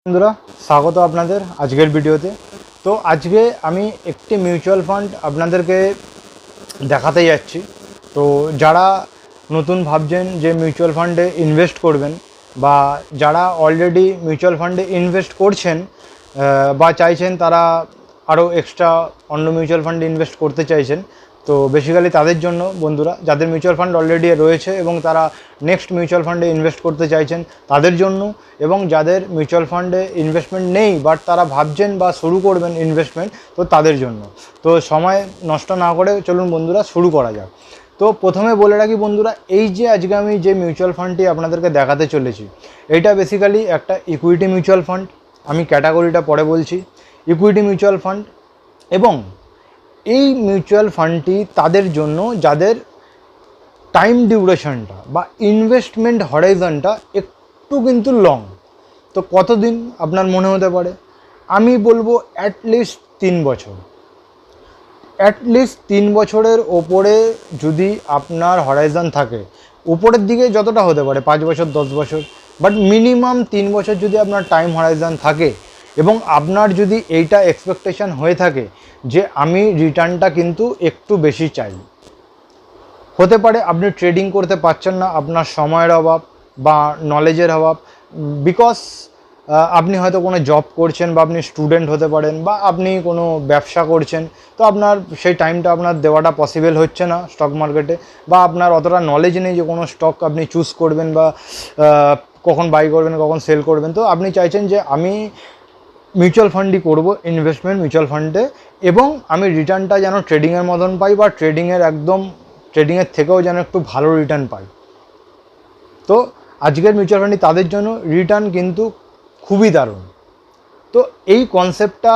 বন্ধুরা স্বাগত আপনাদের আজকের ভিডিওতে। তো আজকে আমি একটি মিউচুয়াল ফান্ড আপনাদেরকে দেখাতে যাচ্ছি। তো যারা নতুন ভাবছেন যে মিউচুয়াল ফান্ডে ইনভেস্ট করবেন, বা যারা অলরেডি মিউচুয়াল ফান্ডে ইনভেস্ট করছেন বা চাইছেন তারা আরও এক্সট্রা অন্য মিউচুয়াল ফান্ডে ইনভেস্ট করতে চাইছেন, তো বেসিক্যালি তাদের জন্য বন্ধুরা, যাদের মিউচুয়াল ফান্ড অলরেডি রয়েছে এবং তারা নেক্সট মিউচুয়াল ফান্ডে ইনভেস্ট করতে চাইছেন তাদের জন্য, এবং যাদের মিউচুয়াল ফান্ডে ইনভেস্টমেন্ট নেই বাট তারা ভাবছেন বা শুরু করবেন ইনভেস্টমেন্ট, তো তাদের জন্য। তো সময় নষ্ট না করে চলুন বন্ধুরা শুরু করা যাক। তো প্রথমে বলে রাখি বন্ধুরা, এই যে আজকে আমি যে মিউচুয়াল ফান্ডটি আপনাদেরকে দেখাতে চলেছি, এইটা বেসিক্যালি একটা ইকুইটি মিউচুয়াল ফান্ড। আমি ক্যাটাগরিটা পরে বলছি। ইকুইটি মিউচুয়াল ফান্ড, এবং এই মিউচুয়াল ফান্ডটি তাদের জন্য যাদের টাইম ডিউরেশনটা বা ইনভেস্টমেন্ট হরাইজনটা একটু কিন্তু লং। তো কতদিন আপনার মনে হতে পারে? আমি বলবো অ্যাটলিস্ট 3 বছর। অ্যাটলিস্ট 3 বছরের ওপরে যদি আপনার হরাইজন থাকে, উপরের দিকে যতটা হতে পারে 5 বছর 10 বছর, বাট মিনিমাম 3 বছর যদি আপনার টাইম হরাইজন থাকে, এবং আপনার যদি এইটা এক্সপেকটেশন হয়ে থাকে যে আমি রিটার্নটা কিন্তু একটু বেশি চাই। হতে পারে আপনি ট্রেডিং করতে পারছেন না, আপনার সময়ের অভাব বা নলেজের অভাব, বিকজ আপনি হয়তো কোনো জব করছেন, বা আপনি স্টুডেন্ট হতে পারেন, বা আপনি কোনো ব্যবসা করছেন, তো আপনার সেই টাইমটা আপনার দেওয়াটা পসিবল হচ্ছে না স্টক মার্কেটে, বা আপনার অতটা নলেজ নেই যে কোনো স্টক আপনি চুজ করবেন, বা কখন বাই করবেন কখন সেল করবেন। তো আপনি চাইছেন যে আমি মিউচুয়াল ফান্ডই করব, ইনভেস্টমেন্ট মিউচুয়াল ফান্ডে, এবং আমি রিটার্নটা যেন ট্রেডিংয়ের মতন পাই, বা ট্রেডিংয়ের থেকেও যেন একটু ভালো রিটার্ন পাই। তো আজকের মিউচুয়াল ফান্ডই তাদের জন্য। রিটার্ন কিন্তু খুবই দারুণ। তো এই কনসেপ্টটা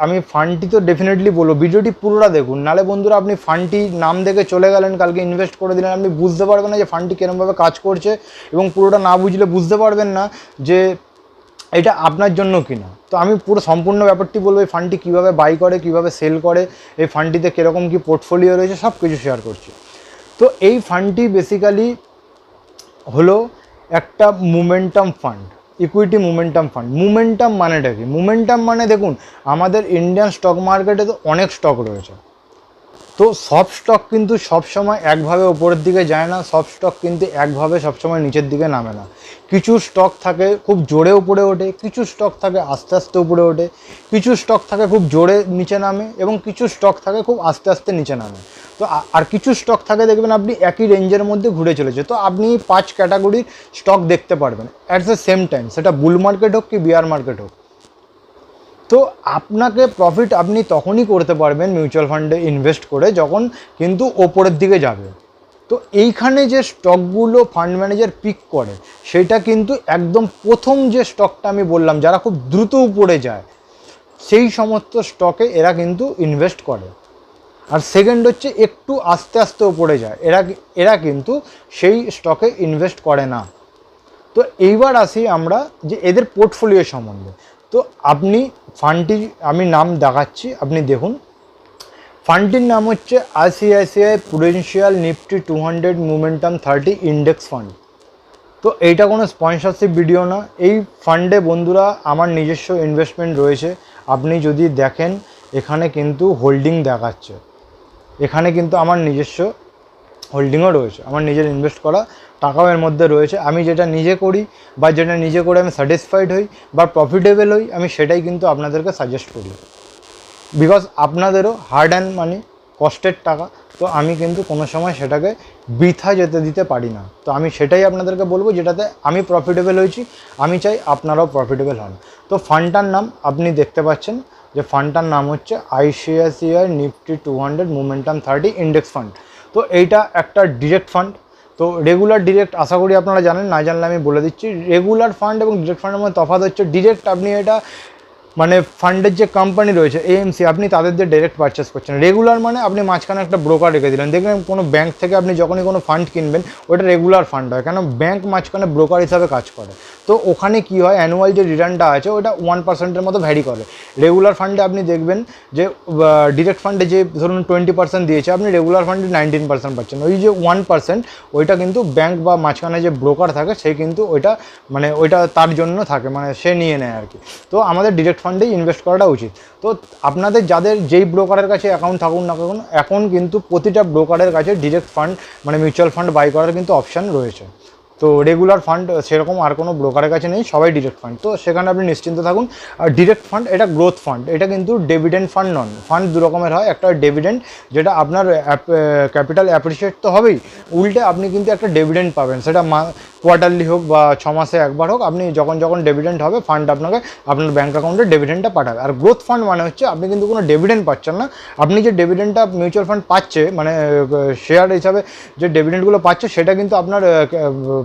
আমি ফান্ডটি তো ডেফিনেটলি বলবো, ভিডিওটি পুরোটা দেখুন, নালে বন্ধুরা আপনি ফান্ডটি নাম দেখে চলে গেলেন, কালকে ইনভেস্ট করে দিলেন, আপনি বুঝতে পারবেন না যে ফান্ডটি কীরকমভাবে কাজ করছে, এবং পুরোটা না বুঝলে বুঝতে পারবেন না যে এটা আপনার জন্য কিনা। তো আমি পুরো সম্পূর্ণ ব্যাপারটি বলবো, এই ফান্ডটি কীভাবে বাই করে, কীভাবে সেল করে, এই ফান্ডটিতে কীরকম কী পোর্টফোলিও রয়েছে, সব কিছু শেয়ার করছি। তো এই ফান্ডটি বেসিক্যালি হলো একটা momentum fund, equity momentum fund. Momentum মানেটা কি? মোমেন্টাম মানে দেখুন, আমাদের ইন্ডিয়ান স্টক মার্কেটে তো অনেক স্টক রয়েছে। তো সব স্টক কিন্তু সবসময় একভাবে ওপরের দিকে যায় না, সব স্টক কিন্তু একভাবে সবসময় নিচের দিকে নামে না। কিছু স্টক থাকে খুব জোরে উপরে ওঠে, কিছু স্টক থাকে আস্তে আস্তে উপরে ওঠে, কিছু স্টক থাকে খুব জোরে নিচে নামে, এবং কিছু স্টক থাকে খুব আস্তে আস্তে নিচে নামে। তো আর কিছু স্টক থাকে দেখবেন আপনি একই রেঞ্জের মধ্যে ঘুরে চলেছে। তো আপনি 5 ক্যাটাগরির স্টক দেখতে পারবেন অ্যাট দ্য সেম টাইম, সেটা বুল মার্কেট হোক কি বিয়ার মার্কেট হোক। তো আপনাকে প্রফিট আপনি তখনই করতে পারবেন মিউচুয়াল ফান্ডে ইনভেস্ট করে, যখন কিন্তু ওপরের দিকে যাবে। তো এইখানে যে স্টকগুলো ফান্ড ম্যানেজার পিক করে, সেটা কিন্তু একদম প্রথম যে স্টকটা আমি বললাম, যারা খুব দ্রুত উপরে যায়, সেই সমস্ত স্টকে এরা কিন্তু ইনভেস্ট করে। আর সেকেন্ড হচ্ছে একটু আস্তে আস্তে উপরে যায়, এরা কিন্তু সেই স্টকে ইনভেস্ট করে না। তো এইবার আসি আমরা যে এদের পোর্টফোলিও সম্বন্ধে। তো আপনি ফান্ডটি আমি নাম দেখাচ্ছি, আপনি দেখুন। ফান্ডটির নাম হচ্ছে ICICI Prudential Nifty 200 momentum 30 index fund. তো এইটা কোনো স্পন্সরশিপ ভিডিও না। এই ফান্ডে বন্ধুরা আমার নিজস্ব ইনভেস্টমেন্ট রয়েছে। আপনি যদি দেখেন, এখানে কিন্তু হোল্ডিং দেখাচ্ছে, এখানে কিন্তু আমার নিজস্ব হোল্ডিংও রয়েছে, আমার নিজের ইনভেস্ট করা টাকাও এর মধ্যে রয়েছে। আমি যেটা নিজে করি, বা যেটা নিজে করে আমি স্যাটিসফাইড হই বা প্রফিটেবল হই, আমি সেটাই কিন্তু আপনাদেরকে সাজেস্ট করি, বিকজ আপনাদেরও হার্ড অ্যান্ড মানি, কষ্টের টাকা। তো আমি কিন্তু কোনো সময় সেটাকে বৃথা যেতে দিতে পারি না। তো আমি সেটাই আপনাদেরকে বলবো, যেটাতে আমি প্রফিটেবল হয়েছি, আমি চাই আপনারাও প্রফিটেবল হন। তো ফান্ডটার নাম আপনি দেখতে পাচ্ছেন, যে ফান্ডটার নাম হচ্ছে ICICI Nifty 200 momentum 30 index fund. তো এইটা একটা ডিরেক্ট ফান্ড। তো রেগুলার ডিরেক্ট আশা করি আপনারা জানেন, না জানলে আমি বলে দিচ্ছি। রেগুলার ফান্ড এবং ডিরেক্ট ফান্ডের মধ্যে তফাৎ হচ্ছে, ডিরেক্ট আপনি এটা মানে ফান্ডের যে কোম্পানি রয়েছে এএমসি, আপনি তাদের দিয়ে ডাইরেক্ট পারচেস করছেন। রেগুলার মানে আপনি মাঝখানে একটা ব্রোকার রেখে দিলেন, দেখবেন কোনো ব্যাংক থেকে আপনি যখনই কোনো ফান্ড কিনবেন ওটা রেগুলার ফান্ড হয়, কেন ব্যাংক মাঝখানে ব্রোকার হিসাবে কাজ করে। তো ওখানে কি হয়, অ্যানুয়াল যে রিটার্নটা আছে ওটা 1%-এর মতো ভ্যারি করে। রেগুলার ফান্ডে আপনি দেখবেন যে ডিরেক্ট ফান্ডে যে ধরুন 20% দিয়েছে, আপনি রেগুলার ফান্ডে 19% পাচ্ছেন। ওই যে 1% ওইটা কিন্তু ব্যাংক বা মাঝখানে যে ব্রোকার থাকে সে কিন্তু ওইটা মানে ওইটা তার জন্য থাকে, মানে সে নিয়ে নেয় আর কি। তো আমাদের ডিরেক্ট ফান্ডেই ইনভেস্ট করাটা উচিত। তো আপনাদের যাদের যেই ব্রোকারের কাছে অ্যাকাউন্ট থাকুন না কেন, এখন কিন্তু প্রতিটা ব্রোকারের কাছে ডিরেক্ট ফান্ড মানে মিউচুয়াল ফান্ড বাই করার কিন্তু অপশান রয়েছে। তো রেগুলার ফান্ড সেরকম আর কোনো ব্রোকারের কাছে নেই, সবাই ডিরেক্ট ফান্ড। তো সেখানে আপনি নিশ্চিন্ত থাকুন। আর ডিরেক্ট ফান্ড এটা গ্রোথ ফান্ড, এটা কিন্তু ডিভিডেন্ড ফান্ড নন। ফান্ড দু রকমের হয়, একটা ডিভিডেন্ড যেটা আপনার ক্যাপিটাল অ্যাপ্রিসিয়েট তো হবেই, উল্টে আপনি কিন্তু একটা ডিভিডেন্ড পাবেন, সেটা কোয়ার্টারলি হোক বা 6 মাসে একবার হোক, আপনি যখন যখন ডিভিডেন্ড হবে ফান্ড আপনাকে আপনার ব্যাঙ্ক অ্যাকাউন্টে ডিভিডেন্টটা পাঠাবে। আর গ্রোথ ফান্ড মানে হচ্ছে আপনি কিন্তু কোনো ডিভিডেন্ড পাচ্ছেন না, আপনি যে ডিভিডেন্টটা মিউচুয়াল ফান্ড পাচ্ছে মানে শেয়ার হিসাবে যে ডিভিডেন্টগুলো পাচ্ছে সেটা কিন্তু আপনার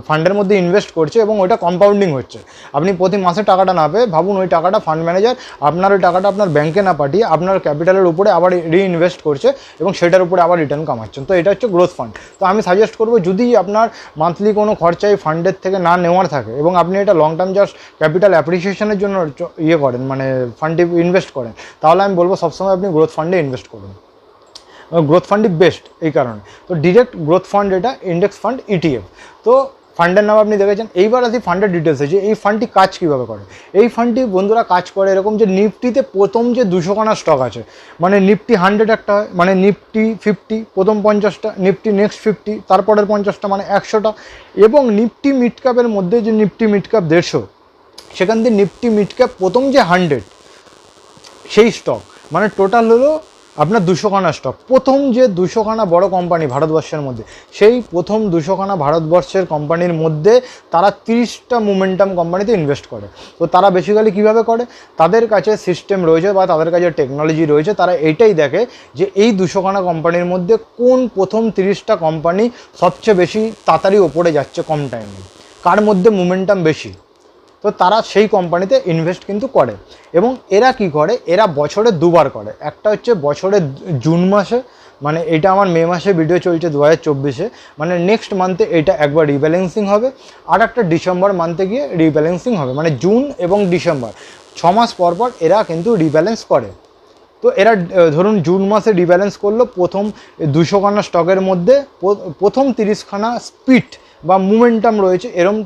ফান্ডের মধ্যে ইনভেস্ট করছে এবং ওইটা কম্পাউন্ডিং হচ্ছে। আপনি প্রতি মাসে টাকাটা না পেয়ে ভাবুন ওই টাকাটা ফান্ড ম্যানেজার আপনার ওই টাকাটা আপনার ব্যাংকে না পাঠিয়ে আপনার ক্যাপিটালের উপরে আবার রিইনভেস্ট করছে এবং সেটার উপরে আবার রিটার্ন কামাচ্ছেন। তো এটা হচ্ছে গ্রোথ ফান্ড। তো আমি সাজেস্ট করবো, যদি আপনার মান্থলি কোনো খরচাই ফান্ডের থেকে না নেওয়ার থাকে এবং আপনি এটা লং টার্ম জাস্ট ক্যাপিটাল অ্যাপ্রিসিয়েশনের জন্য ইয়ে করেন মানে ফান্ডে ইনভেস্ট করেন, তাহলে আমি বলবো সবসময় আপনি গ্রোথ ফান্ডে ইনভেস্ট করুন। গ্রোথ ফান্ডই বেস্ট এই কারণে। তো ডিরেক্ট গ্রোথ ফান্ড এটা ইন্ডেক্স ফান্ড ইটিএফ। তো ফান্ডের নাম আপনি দেখেছেন। এইবার আসি ফান্ডের ডিটেলসে, যে এই ফান্ডটি কাজ কীভাবে করে। এই ফান্ডটি বন্ধুরা কাজ করে এরকম, যে নিফটিতে প্রথম যে 200 খানা স্টক আছে, মানে নিফটি 100 একটা হয়, মানে নিফটি 50 প্রথম 50টা, নিফটি নেক্সট 50 তারপরের 50টা মানে 100টা, এবং নিফটি মিড ক্যাপের মধ্যে যে নিফটি মিড ক্যাপ 150, সেখান থেকে নিফটি মিড ক্যাপ প্রথম যে 100 সেই স্টক, মানে টোটাল হলো আপনার 200 খানা স্টক। প্রথম যে 200 খানা বড় কোম্পানি ভারতবর্ষের মধ্যে, সেই প্রথম 200 খানা ভারতবর্ষের কোম্পানির মধ্যে তারা 30টা মোমেন্টাম কোম্পানিতে ইনভেস্ট করে। তো তারা বেসিক্যালি কীভাবে করে, তাদের কাছে সিস্টেম রয়েছে বা তাদের কাছে টেকনোলজি রয়েছে, তারা এইটাই দেখে যে এই 200 খানা কোম্পানির মধ্যে কোন প্রথম 30টা কোম্পানি সবচেয়ে বেশি তাড়াতাড়ি ওপরে যাচ্ছে কম টাইমে, কার মধ্যে মোমেন্টাম বেশি। তো তারা সেই কোম্পানিতে ইনভেস্ট কিন্তু করে। এবং এরা কি করে, এরা বছরে দুবার করে। একটা হচ্ছে বছরে জুন মাসে, মানে এটা আমার মে মাসে ভিডিও চলছে 2024-এ, মানে নেক্সট মান্থে এটা একবার রিব্যালেন্সিং হবে, আর একটা ডিসেম্বর মান্থে গিয়ে রিব্যালেন্সিং হবে, মানে জুন এবং ডিসেম্বর 6 মাস পর পর এরা কিন্তু রিব্যালেন্স করে। তো এরা ধরুন জুন মাসে রিব্যালেন্স করলো, প্রথম 200 খানা স্টকের মধ্যে প্রথম 30 খানা স্পিড বা মোমেন্টাম রয়েছে এরম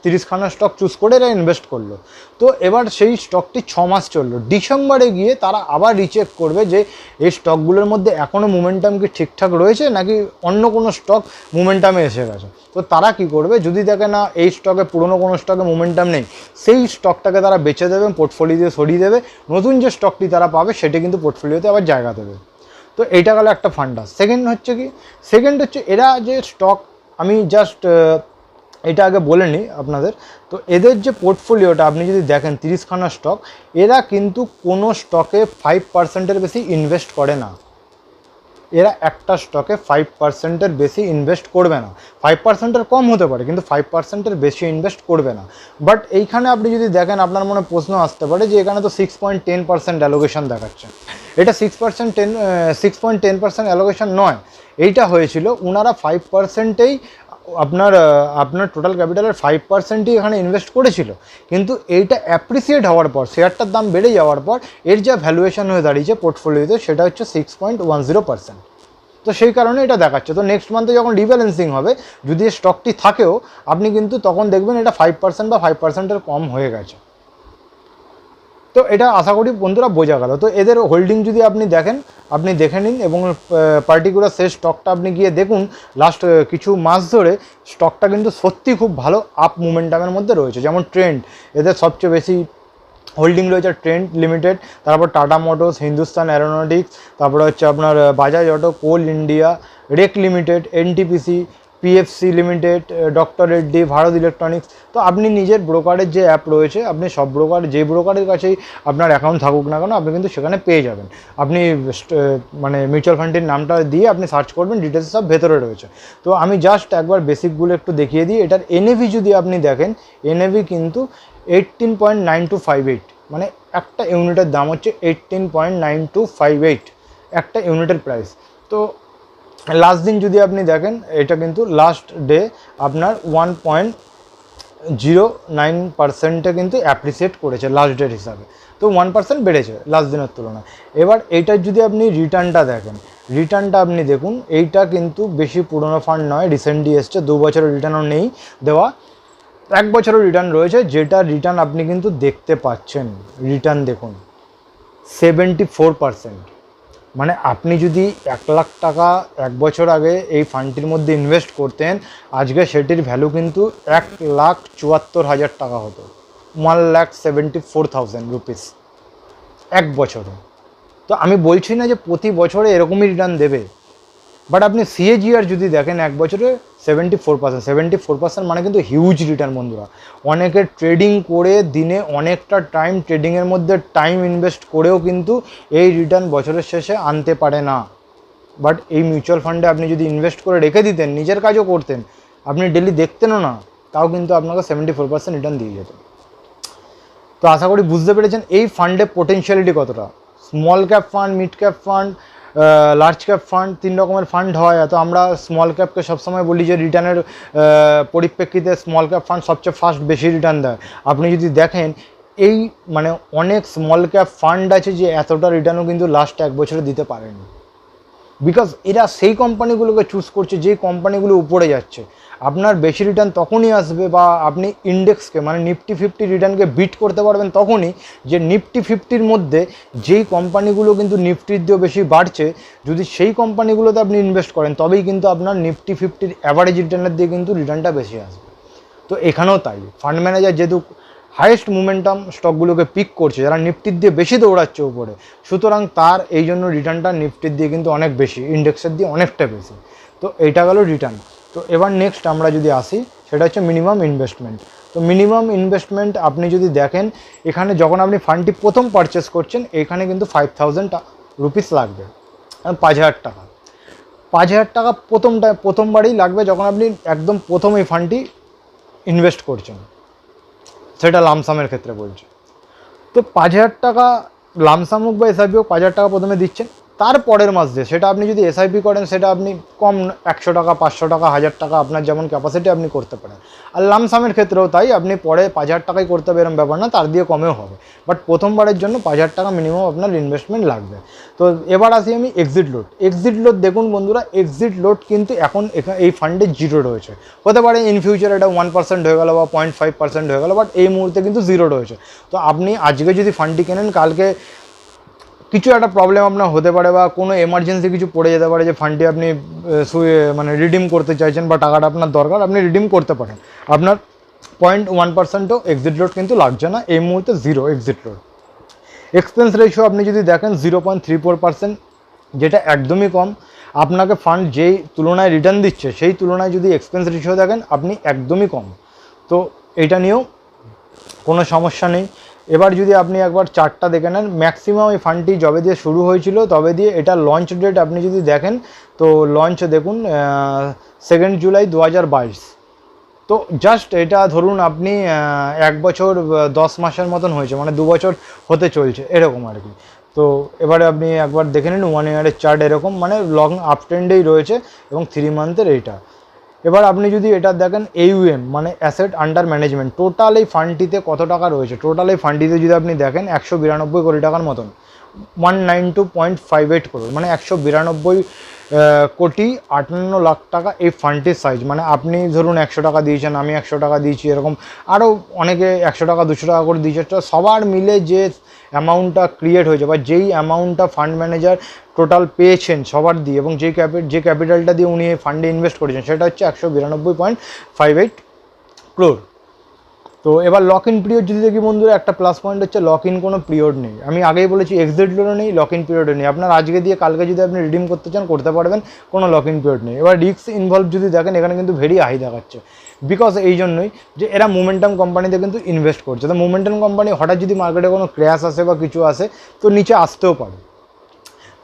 30 খানা স্টক চুজ করে এরা ইনভেস্ট করলো। তো এবার সেই স্টকটি 6 মাস চললো, ডিসেম্বরে গিয়ে তারা আবার রিচেক করবে যে এই স্টকগুলোর মধ্যে এখনও মোমেন্টাম কি ঠিকঠাক রয়েছে নাকি অন্য কোনো স্টক মোমেন্টামে এসে গেছে। তো তারা কি করবে, যদি দেখে না এই স্টকে পুরনো কোনো স্টকে মোমেন্টাম নেই, সেই স্টকটাকে তারা বেচে দেবে, পোর্টফোলিও দিয়ে সরিয়ে দেবে, নতুন যে স্টকটি তারা পাবে সেটি কিন্তু পোর্টফোলিওতে আবার জায়গা দেবে। তো এইটা গেল একটা ফান্ডা। সেকেন্ড হচ্ছে কি, সেকেন্ড হচ্ছে এরা যে স্টক, আমি জাস্ট এটা আগে বলে নিই আপনাদের। তো এদের যে পোর্টফোলিওটা আপনি যদি দেখেন 30 খানা স্টক, এরা কিন্তু কোনো স্টকে 5%-এর বেশি ইনভেস্ট করে না। এরা একটা স্টকে 5%-এর বেশি ইনভেস্ট করবে না। 5%-এর কম হতে পারে, কিন্তু 5%-এর বেশি ইনভেস্ট করবে না। বাট এইখানে আপনি যদি দেখেন, আপনার মনে প্রশ্ন আসতে পারে যে এখানে তো 6.10% অ্যালোকেশন দেখাচ্ছে। এটা 6.10% অ্যালোকেশন নয়, এইটা হয়েছিল ওনারা 5%-এই আপনার টোটাল ক্যাপিটালের 5%ই এখানে ইনভেস্ট করেছিল, কিন্তু এইটা অ্যাপ্রিসিয়েট হওয়ার পর, শেয়ারটার দাম বেড়ে যাওয়ার পর এর যা ভ্যালুয়েশন হয়ে দাঁড়িয়েছে পোর্টফোলিওতে, সেটা হচ্ছে 6.10%। তো সেই কারণে এটা দেখাচ্ছে। তো নেক্সট মান্থে যখন রিব্যালেন্সিং হবে, যদি স্টকটি থাকেও, আপনি কিন্তু তখন দেখবেন এটা 5% বা 5%-এর কম হয়ে গেছে। তো এটা আশা করি বন্ধুরা বোঝা গেল। তো এদের হোল্ডিং যদি আপনি দেখেন, আপনি দেখে নিন, এবং পার্টিকুলার সেই স্টকটা আপনি গিয়ে দেখুন, লাস্ট কিছু মাস ধরে স্টকটা কিন্তু সত্যি খুব ভালো আপ মোমেন্টামের মধ্যে রয়েছে। যেমন ট্রেন্ড, এদের সবচেয়ে বেশি হোল্ডিং রয়েছে ট্রেন্ড লিমিটেড, তারপর টাটা মোটরস, হিন্দুস্তান অ্যারোনটিক্স, তারপরে হচ্ছে আপনার Bajaj auto, coal India, REC limited, NTPC, PFC limited, doctor Reddy, Bharat electronics. তো আপনি নিজের ব্রোকারের যে অ্যাপ রয়েছে, আপনি সব ব্রোকার, যে ব্রোকারের কাছেই আপনার অ্যাকাউন্ট থাকুক না কেন, আপনি কিন্তু সেখানে পেয়ে যাবেন। আপনি মানে মিউচুয়াল ফান্ডের নামটা দিয়ে আপনি সার্চ করবেন, ডিটেলস সব ভেতরে রয়েছে। তো আমি জাস্ট একবার বেসিকগুলো একটু দেখিয়ে দিই। এটার এনএভি যদি আপনি দেখেন, এনএভি কিন্তু 18.9258, মানে একটা ইউনিটের দাম হচ্ছে 18.9258 একটা ইউনিটের প্রাইস। তো লাস্ট দিন যদি আপনি দেখেন, এটা কিন্তু লাস্ট ডে আপনার 1.09% কিন্তু অ্যাপ্রিসিয়েট করেছে লাস্ট ডের হিসাবে। তো 1% বেড়েছে লাস্ট দিনের তুলনায়। এবার এইটার যদি আপনি রিটার্নটা দেখেন, রিটার্নটা আপনি দেখুন, এইটা কিন্তু বেশি পুরনো ফান্ড নয়, রিসেন্টলি এসছে, 2 বছরের রিটার্নও নেই দেওয়া, 1 বছরের রিটার্ন রয়েছে, যেটা রিটার্ন আপনি কিন্তু দেখতে পাচ্ছেন। রিটার্ন দেখুন 74%। মানে আপনি যদি 1 লাখ টাকা 1 বছর আগে এই ফান্ডটির মধ্যে ইনভেস্ট করতেন, আজকে সেটির ভ্যালু কিন্তু 1,74,000 টাকা হতো, 1,74,000 রুপিস 1 বছরে। তো আমি বলছি না যে প্রতি বছরে এরকমই রিটার্ন দেবে, বাট আপনি সিএজিআর যদি দেখেন 1 বছরে 74% মানে কিন্তু হিউজ রিটার্ন বন্ধুরা। অনেকে ট্রেডিং করে দিনে অনেকটা টাইম ট্রেডিংয়ের মধ্যে টাইম ইনভেস্ট করেও কিন্তু এই রিটার্ন বছরের শেষে আনতে পারে না। বাট এই মিউচুয়াল ফান্ডে আপনি যদি ইনভেস্ট করে রেখে দিতেন, নিজের কাজও করতেন, আপনি ডেলি দেখতেনও না, তাও কিন্তু আপনাকে 74% রিটার্ন দিয়ে যেত। তো আশা করি বুঝতে পেরেছেন এই ফান্ডে পোটেনশিয়ালিটি কতটা। Small cap fund, mid cap fund, large cap fund, 3 রকমের ফান্ড হয়। তো আমরা স্মল ক্যাপকে সবসময় বলি যে রিটার্নের পরিপ্রেক্ষিতে স্মল ক্যাপ ফান্ড সবচেয়ে ফাস্ট বেশি রিটার্ন দেয়। আপনি যদি দেখেন এই মানে অনেক স্মল ক্যাপ ফান্ড আছে যে এতটা রিটার্নও কিন্তু লাস্ট 1 বছরে দিতে পারেনি, বিকজ এরা সেই কোম্পানিগুলোকে চুজ করছে যেই কোম্পানিগুলো উপরে যাচ্ছে। আপনার বেশি রিটার্ন তখনই আসবে, বা আপনি ইন্ডেক্সকে মানে নিফটি 50 রিটার্নকে বিট করতে পারবেন তখনই, যে নিফটি 50-র মধ্যে যেই কোম্পানিগুলো কিন্তু নিফটির দিয়েও বেশি বাড়ছে, যদি সেই কোম্পানিগুলোতে আপনি ইনভেস্ট করেন, তবেই কিন্তু আপনার নিফটি 50-র অ্যাভারেজ রিটার্নের দিয়ে কিন্তু রিটার্নটা বেশি আসবে। তো এখানেও তাই, ফান্ড ম্যানেজার যেহেতু হাইয়েস্ট মোমেন্টাম স্টকগুলোকে পিক করছে, যারা নিফটির দিয়ে বেশি দৌড়াচ্ছে উপরে, সুতরাং তার এই জন্য রিটার্নটা নিফটির দিয়ে কিন্তু অনেক বেশি, ইন্ডেক্সের দিয়ে অনেকটা বেশি। তো এইটা গেল রিটার্ন। তো এবার নেক্সট আমরা যদি আসি, সেটা হচ্ছে মিনিমাম ইনভেস্টমেন্ট। তো মিনিমাম ইনভেস্টমেন্ট আপনি যদি দেখেন, এখানে যখন আপনি ফান্ডটি প্রথম পারচেস করছেন, এখানে কিন্তু 5,000 রুপিস লাগবে, 5,000 টাকা। 5,000 টাকা প্রথমবারই লাগবে যখন আপনি একদম প্রথম এই ফান্ডটি ইনভেস্ট করছেন, সেটা লামসামের ক্ষেত্রে বলছি। তো 5,000 টাকা লামসাম হোক বা এসআইপি হোক, 5,000 টাকা প্রথমে দিচ্ছেন, তারপরের মাস দিয়ে সেটা আপনি যদি এসআইপি করেন, সেটা আপনি কম 100 টাকা, 500 টাকা, 1,000 টাকা, আপনার যেমন ক্যাপাসিটি আপনি করতে পারেন। আর লামসামের ক্ষেত্রেও তাই, আপনি পরে 5,000 টাকাই করতে হবে এরকম ব্যাপার না, তার দিয়ে কমেও হবে, বাট প্রথমবারের জন্য 5,000 টাকা মিনিমাম আপনার ইনভেস্টমেন্ট লাগবে। তো এবার আসি আমি এক্সিট লোড। এক্সিট লোড দেখুন বন্ধুরা, এক্সিট লোড কিন্তু এখন এই ফান্ডে 0 রয়েছে। হতে পারে ইন ফিউচার এটা 1% হয়ে গেল বা 0.5% হয়ে গেল, বাট এই মুহূর্তে কিন্তু 0 রয়েছে। তো আপনি আজকে যদি ফান্ডটি কেনেন, কালকে কিছু একটা প্রবলেম আপনার হতে পারে, বা কোনো এমার্জেন্সি কিছু পড়ে যেতে পারে, যে ফান্ডটি আপনি মানে রিডিম করতে চাইছেন, বা টাকাটা আপনার দরকার, আপনি রিডিম করতে পারেন। আপনার 0.1%ও এক্সিট লোড কিন্তু লাগছে না, এই মুহূর্তে 0 এক্সিট লোড। এক্সপেন্স রেশিও আপনি যদি দেখেন 0.34%, যেটা একদমই কম। আপনাকে ফান্ড যেই তুলনায় রিটার্ন দিচ্ছে, সেই তুলনায় যদি এক্সপেন্স রেশিও দেখেন, আপনি একদমই কম। তো এটা নিয়েও কোনো সমস্যা নেই। এবার যদি আপনি একবার চার্টটা দেখে নেন, ম্যাক্সিমাম এই ফান্ডটি যবে দিয়ে শুরু হয়েছিল তবে দিয়ে এটা লঞ্চ ডেট আপনি যদি দেখেন, তো লঞ্চ দেখুন 2 জুলাই 2022। তো জাস্ট এটা ধরুন আপনি 1 বছর 10 মাসের মতন হয়েছে, মানে 2 বছর হতে চলছে এরকম আর কি। তো এবারে আপনি একবার দেখে নিন 1 ইয়ারের চার্ট, এরকম মানে লং আপ ট্রেন্ডেই রয়েছে, এবং 3 মান্থের এইটা। এবার আপনি যদি এটা দেখেন AUM মানে অ্যাসেট আন্ডার ম্যানেজমেন্ট, টোটাল এই ফান্ডটিতে কত টাকা রয়েছে, টোটাল এই ফান্ডটিতে যদি আপনি দেখেন 192 কোটি টাকার মতন, 192.58 করোড়, মানে 192 কোটি 58 লাখ টাকা এই ফান্ডটির সাইজ। মানে আপনি ধরুন 100 টাকা দিয়েছেন, আমি 100 টাকা দিয়েছি, এরকম আরও অনেকে 100 টাকা 200 টাকা করে দিয়েছে। তো সবার মিলে যে অ্যামাউন্টটা ক্রিয়েট হয়েছে, বা যেই অ্যামাউন্টটা ফান্ড ম্যানেজার টোটাল পেয়েছেন সবার দিয়ে, এবং যে ক্যাপিটালটা দিয়ে উনি এই ফান্ডে ইনভেস্ট করেছেন, সেটা হচ্ছে 192.58 ক্রোড়। তো এবার লক ইন পিরিয়ড যদি দেখি বন্ধুরা, একটা প্লাস পয়েন্ট হচ্ছে লক ইন কোনো পিরিয়ড নেই। আমি আগেই বলেছি এক্সিট লোডও নেই, লক ইন পিরিয়ডও নেই। আপনার আজকে দিয়ে কালকে যদি আপনি রিডিম করতে চান করতে পারবেন, কোনো লক ইন পিরিয়ড নেই। এবার রিস্ক ইনভলভ যদি দেখেন, এখানে কিন্তু ভেরি হাই দেখাচ্ছে, বিকজ এই জন্যই যে এরা মোমেন্টাম কোম্পানিতে কিন্তু ইনভেস্ট করছে। তো মোমেন্টাম কোম্পানি হঠাৎ যদি মার্কেটে কোনো ক্র্যাশ আসে বা কিছু আসে, তো নিচে আসতেও পারে।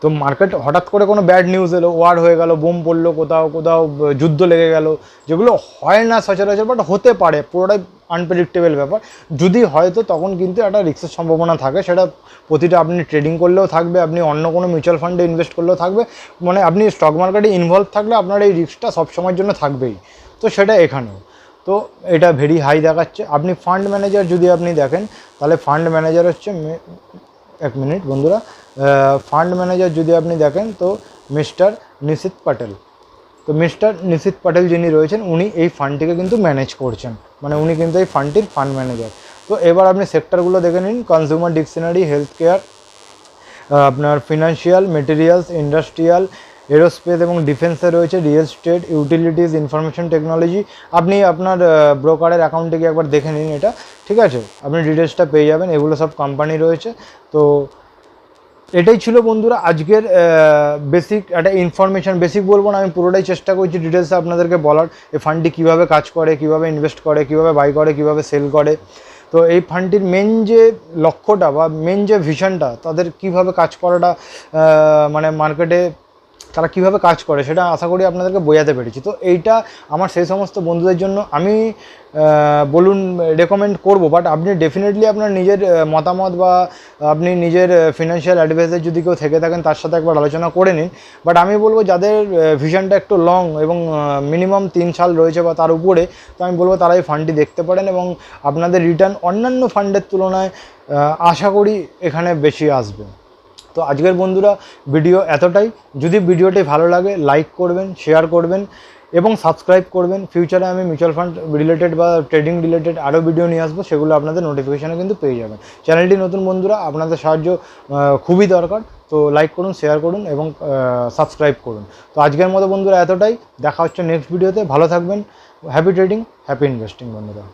তো মার্কেট হঠাৎ করে কোনো ব্যাড নিউজ এলো, ওয়ার হয়ে গেল, বোম পড়লো, কোথাও কোথাও যুদ্ধ লেগে গেল, যেগুলো হয় না সচরাচর বাট হতে পারে, পুরোটাই আনপ্রেডিক্টেবল ব্যাপার। যদি হয়তো তখন কিন্তু একটা রিস্কের সম্ভাবনা থাকে, সেটা প্রতিটা আপনি ট্রেডিং করলেও থাকবে, আপনি অন্য কোনো মিউচুয়াল ফান্ডে ইনভেস্ট করলেও থাকবে, মানে আপনি স্টক মার্কেটে ইনভলভ থাকলে আপনার এই রিস্কটা সবসময়ের জন্য থাকবেই। তো সেটা এখানেও, তো এটা ভেরি হাই দেখাচ্ছে। আপনি ফান্ড ম্যানেজার যদি আপনি দেখেন, তাহলে ফান্ড ম্যানেজার হচ্ছে, এক মিনিট বন্ধুরা, ফান্ড ম্যানেজার যদি আপনি দেখেন তো মিস্টার নিশিত প্যাটেল। তো মিস্টার নিশিত প্যাটেল যিনি রয়েছেন, উনি এই ফান্ডটিকে কিন্তু ম্যানেজ করছেন, মানে উনি কিন্তু এই ফান্ডটির ফান্ড ম্যানেজার। তো এবার আপনি সেক্টরগুলো দেখে নিন, কনজিউমার ডিকশনারি, হেলথ কেয়ার, আপনার ফিনান্সিয়াল, মেটেরিয়ালস, ইন্ডাস্ট্রিয়াল, এরোস্পেস এবং ডিফেন্সে রয়েছে, real estate, utilities, information technology. আপনি আপনার ব্রোকারের অ্যাকাউন্টে গিয়ে একবার দেখে নিন এটা, ঠিক আছে, আপনি ডিটেলসটা পেয়ে যাবেন, এগুলো সব কোম্পানি রয়েছে। তো এটাই ছিল বন্ধুরা আজকের বেসিক একটা ইনফরমেশান। বেসিক বলবো না, আমি পুরোটাই চেষ্টা করছি ডিটেলসে আপনাদেরকে বলার, এই ফান্ডটি কীভাবে কাজ করে, কীভাবে ইনভেস্ট করে, কীভাবে বাই করে, কীভাবে সেল করে। তো এই ফান্ডটির মেন যে লক্ষ্যটা বা মেন যে ভিশনটা, তাদের কীভাবে কাজ করাটা, মানে মার্কেটে তারা কীভাবে কাজ করে, সেটা আশা করি আপনাদেরকে বোঝাতে পেরেছি। তো এইটা আমার সেই সমস্ত বন্ধুদের জন্য আমি বলুন রেকমেন্ড করব, বাট আপনি ডেফিনেটলি আপনার নিজের মতামত বা আপনি নিজের ফিনান্সিয়াল অ্যাডভাইজার যদি কেউ থেকে থাকেন তার সাথে একবার আলোচনা করে নিন। বাট আমি বলবো যাদের ভিশনটা একটু লং এবং মিনিমাম 3 সাল রয়েছে বা তার উপরে, তো আমি বলবো তারা এই ফান্ডটি দেখতে পারেন এবং আপনাদের রিটার্ন অন্যান্য ফান্ডের তুলনায় আশা করি এখানে বেশি আসবে। তো আজকের বন্ধুরা ভিডিও এতটাই। যদি ভিডিওটি ভালো লাগে লাইক করবেন, শেয়ার করবেন এবং সাবস্ক্রাইব করবেন। ফিউচারে আমি মিউচুয়াল ফান্ড রিলেটেড বা ট্রেডিং রিলেটেড আরও ভিডিও নিয়ে আসবো, সেগুলো আপনাদের নোটিফিকেশানে কিন্তু পেয়ে যাবেন। চ্যানেলটি নতুন বন্ধুরা, আপনাদের সাহায্য খুবই দরকার। তো লাইক করুন, শেয়ার করুন এবং সাবস্ক্রাইব করুন। তো আজকের মতো বন্ধুরা এতটাই, দেখা হচ্ছে নেক্সট ভিডিওতে। ভালো থাকবেন, হ্যাপি ট্রেডিং, হ্যাপি ইনভেস্টিং বন্ধুরা।